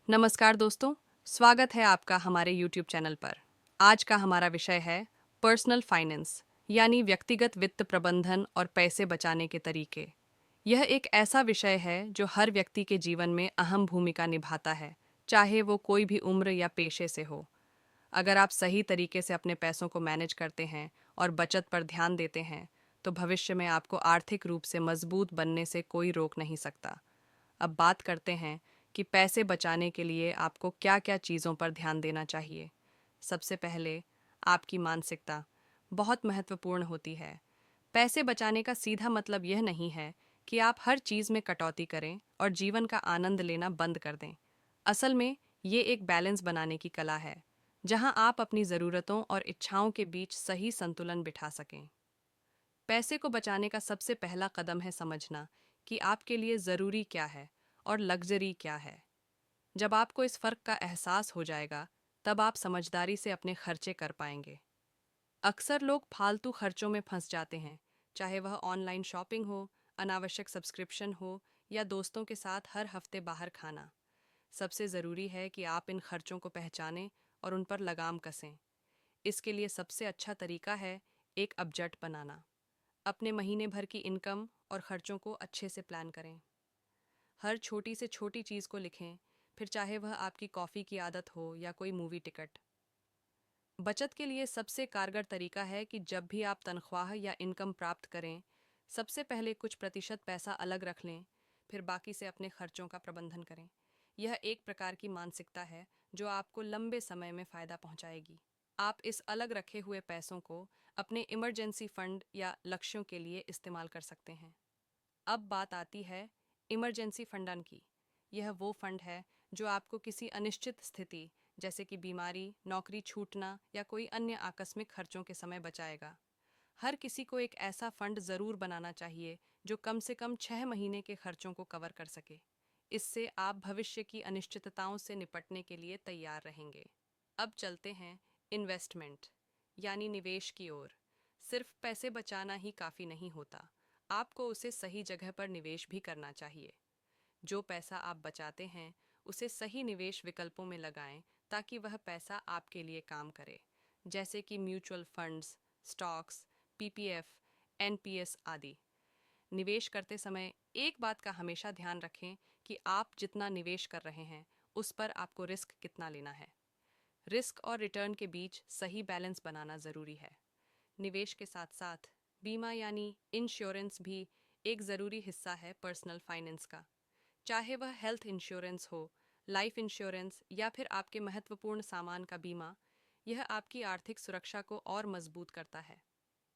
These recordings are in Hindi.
नमस्कार दोस्तों, स्वागत है आपका हमारे YouTube चैनल पर। आज का हमारा विषय है पर्सनल फाइनेंस, यानी व्यक्तिगत वित्त प्रबंधन और पैसे बचाने के तरीके। यह एक ऐसा विषय है जो हर व्यक्ति के जीवन में अहम भूमिका निभाता है, चाहे वो कोई भी उम्र या पेशे से हो। अगर आप सही तरीके से अपने पैसों को मैनेज करते हैं और बचत पर ध्यान देते हैं, तो भविष्य में आपको आर्थिक रूप से मजबूत बनने से कोई रोक नहीं सकता। अब बात करते हैं कि पैसे बचाने के लिए आपको क्या-क्या चीज़ों पर ध्यान देना चाहिए। सबसे पहले, आपकी मानसिकता बहुत महत्वपूर्ण होती है। पैसे बचाने का सीधा मतलब यह नहीं है कि आप हर चीज़ में कटौती करें और जीवन का आनंद लेना बंद कर दें। असल में, ये एक बैलेंस बनाने की कला है, जहां आप अपनी ज़रूरतों और इच्छाओं के बीच सही संतुलन बिठा सकें। पैसे को बचाने का सबसे पहला कदम है समझना कि आपके लिए ज़रूरी क्या है और लग्जरी क्या है। जब आपको इस फ़र्क का एहसास हो जाएगा, तब आप समझदारी से अपने खर्चे कर पाएंगे। अक्सर लोग फालतू खर्चों में फंस जाते हैं, चाहे वह ऑनलाइन शॉपिंग हो, अनावश्यक सब्सक्रिप्शन हो या दोस्तों के साथ हर हफ्ते बाहर खाना। सबसे ज़रूरी है कि आप इन खर्चों को पहचानें और उन पर लगाम कसें। इसके लिए सबसे अच्छा तरीका है एक बजट बनाना। अपने महीने भर की इनकम और खर्चों को अच्छे से प्लान करें। हर छोटी से छोटी चीज़ को लिखें, फिर चाहे वह आपकी कॉफ़ी की आदत हो या कोई मूवी टिकट। बचत के लिए सबसे कारगर तरीका है कि जब भी आप तनख्वाह या इनकम प्राप्त करें, सबसे पहले कुछ प्रतिशत पैसा अलग रख लें, फिर बाकी से अपने खर्चों का प्रबंधन करें। यह एक प्रकार की मानसिकता है जो आपको लंबे समय में फ़ायदा पहुंचाएगी। आप इस अलग रखे हुए पैसों को अपने इमरजेंसी फंड या लक्ष्यों के लिए इस्तेमाल कर सकते हैं। अब बात आती है इमरजेंसी फंडन की। यह वो फंड है जो आपको किसी अनिश्चित स्थिति, जैसे कि बीमारी, नौकरी छूटना या कोई अन्य आकस्मिक खर्चों के समय बचाएगा। हर किसी को एक ऐसा फंड ज़रूर बनाना चाहिए जो कम से कम 6 महीने के खर्चों को कवर कर सके। इससे आप भविष्य की अनिश्चितताओं से निपटने के लिए तैयार रहेंगे। अब चलते हैं इन्वेस्टमेंट, यानी निवेश की ओर। सिर्फ पैसे बचाना ही काफ़ी नहीं होता, आपको उसे सही जगह पर निवेश भी करना चाहिए। जो पैसा आप बचाते हैं, उसे सही निवेश विकल्पों में लगाएं ताकि वह पैसा आपके लिए काम करे, जैसे कि mutual funds, stocks, PPF, NPS आदि। निवेश करते समय एक बात का हमेशा ध्यान रखें कि आप जितना निवेश कर रहे हैं, उस पर आपको रिस्क कितना लेना है। रिस्क और रिटर्न के बीच सही बैलेंस बनाना ज़रूरी है। निवेश के साथ साथ बीमा यानी इंश्योरेंस भी एक ज़रूरी हिस्सा है पर्सनल फाइनेंस का। चाहे वह हेल्थ इंश्योरेंस हो, लाइफ इंश्योरेंस या फिर आपके महत्वपूर्ण सामान का बीमा, यह आपकी आर्थिक सुरक्षा को और मजबूत करता है।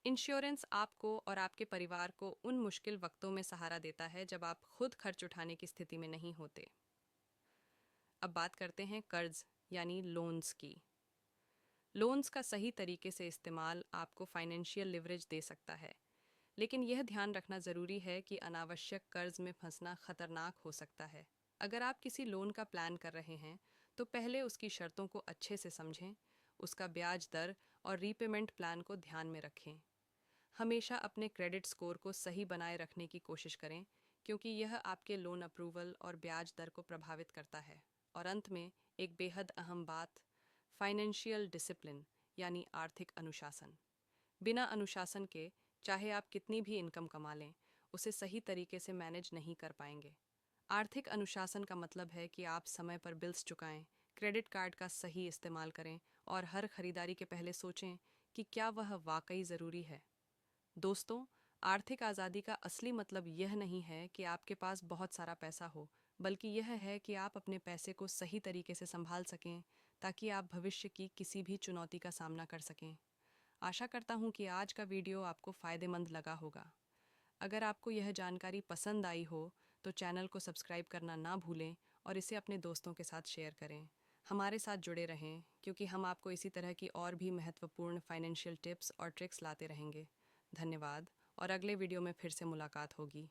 इंश्योरेंस आपको और आपके परिवार को उन मुश्किल वक्तों में सहारा देता है जब आप खुद खर्च उठाने की स्थिति में नहीं होते। अब बात करते हैं कर्ज यानी लोन्स की। लोन्स का सही तरीके से इस्तेमाल आपको फाइनेंशियल लिवरेज दे सकता है, लेकिन यह ध्यान रखना ज़रूरी है कि अनावश्यक कर्ज में फंसना खतरनाक हो सकता है। अगर आप किसी लोन का प्लान कर रहे हैं, तो पहले उसकी शर्तों को अच्छे से समझें, उसका ब्याज दर और रीपेमेंट प्लान को ध्यान में रखें। हमेशा अपने क्रेडिट स्कोर को सही बनाए रखने की कोशिश करें, क्योंकि यह आपके लोन अप्रूवल और ब्याज दर को प्रभावित करता है। और अंत में एक बेहद अहम बात, फाइनेंशियल डिसिप्लिन यानी आर्थिक अनुशासन। बिना अनुशासन के चाहे आप कितनी भी इनकम कमा लें, उसे सही तरीके से मैनेज नहीं कर पाएंगे। आर्थिक अनुशासन का मतलब है कि आप समय पर बिल्स चुकाएं, क्रेडिट कार्ड का सही इस्तेमाल करें और हर खरीदारी के पहले सोचें कि क्या वह वाकई ज़रूरी है। दोस्तों, आर्थिक आज़ादी का असली मतलब यह नहीं है कि आपके पास बहुत सारा पैसा हो, बल्कि यह है कि आप अपने पैसे को सही तरीके से संभाल सकें, ताकि आप भविष्य की किसी भी चुनौती का सामना कर सकें। आशा करता हूँ कि आज का वीडियो आपको फ़ायदेमंद लगा होगा। अगर आपको यह जानकारी पसंद आई हो, तो चैनल को सब्सक्राइब करना ना भूलें और इसे अपने दोस्तों के साथ शेयर करें। हमारे साथ जुड़े रहें, क्योंकि हम आपको इसी तरह की और भी महत्वपूर्ण फाइनेंशियल टिप्स और ट्रिक्स लाते रहेंगे। धन्यवाद, और अगले वीडियो में फिर से मुलाकात होगी।